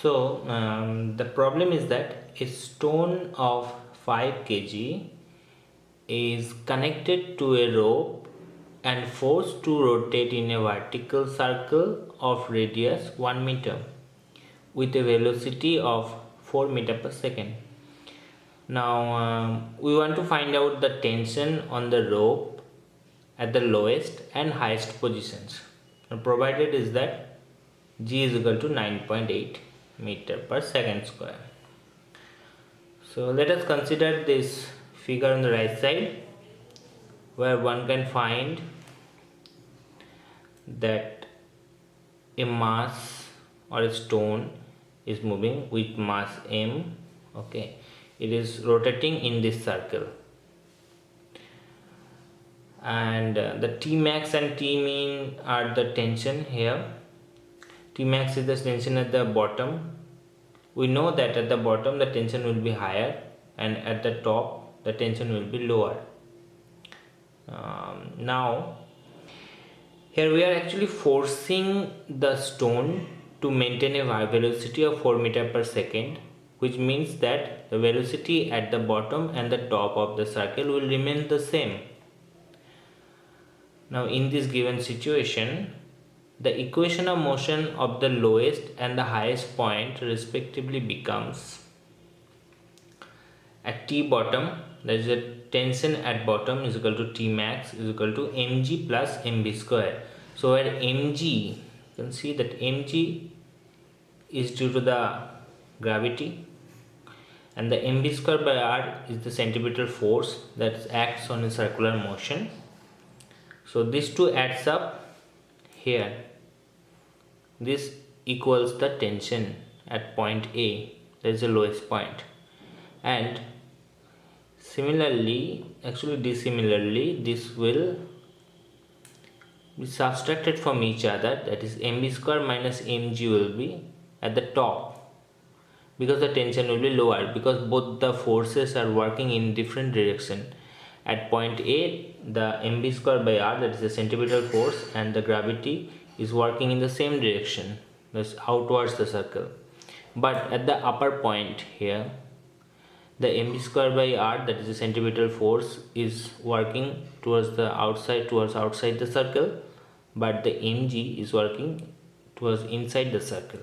The problem is that a stone of 5 kg is connected to a rope and forced to rotate in a vertical circle of radius 1 meter with a velocity of 4 meter per second. Now we want to find out the tension on the rope at the lowest and highest positions. Now, provided is that G is equal to 9.8 meter per second square. So let us consider this figure on the right side, where one can find that a mass or a stone is moving with mass m. Okay, it is rotating in this circle, and the T max and T mean are the tension here. T max is the tension at the bottom. We know that at the bottom the tension will be higher, and at the top the tension will be lower. Now here we are actually forcing the stone to maintain a velocity of 4 meter per second, which means that the velocity at the bottom and the top of the circle will remain the same. Now in this given situation, the equation of motion of the lowest and the highest point respectively becomes, at T bottom, there is a tension at bottom is equal to T max is equal to mg plus mv square. So where mg, you can see that mg is due to the gravity, and the mv square by r is the centripetal force that acts on a circular motion. So this two adds up here. This equals the tension at point A, that is the lowest point, and similarly, actually dissimilarly, this will be subtracted from each other, that is mv square minus mg will be at the top, because the tension will be lower, because both the forces are working in different direction. At point A, the mv square by r, that is the centripetal force, and the gravity is working in the same direction, that's outwards the circle. But at the upper point here, the mv square by r, that is the centripetal force, is working towards outside the circle, but the mg is working towards inside the circle.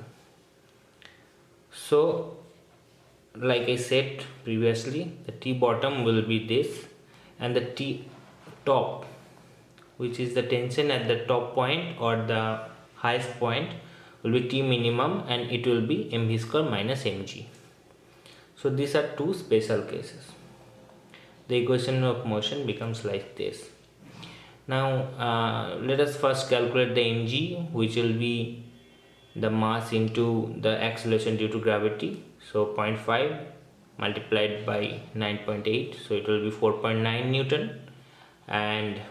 So like I said previously, the T bottom will be this, and the T top, which is the tension at the top point or the highest point, will be T minimum, and it will be mv square minus mg. So these are two special cases. The equation of motion becomes like this. Now let us first calculate the mg, which will be the mass into the acceleration due to gravity. So 0.5 multiplied by 9.8, so it will be 4.9 Newton, and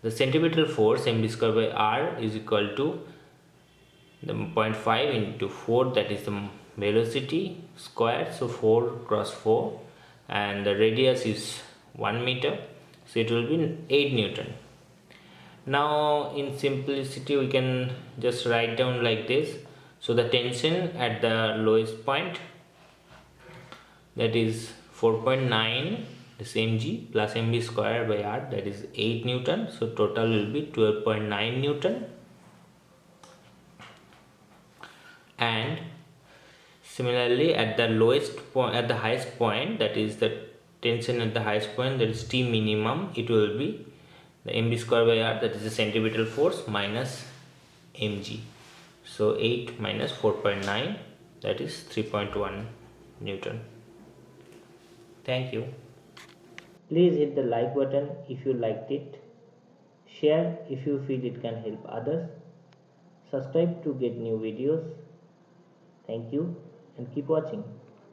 the centripetal force mv square by r is equal to the 0.5 into 4, that is the velocity square, so 4 cross 4, and the radius is 1 meter, so it will be 8 Newton. Now in simplicity we can just write down like this. So the tension at the lowest point, that is 4.9, this mg plus mv square by r, that is 8 Newton, so total will be 12.9 Newton. And similarly at the lowest point, at the highest point, that is the tension at the highest point, that is T minimum, it will be the mv square by r, that is the centripetal force, minus mg. So 8 minus 4.9, that is 3.1 Newton. Thank you. Please hit the like button if you liked it. Share if you feel it can help others. Subscribe to get new videos. Thank you and keep watching.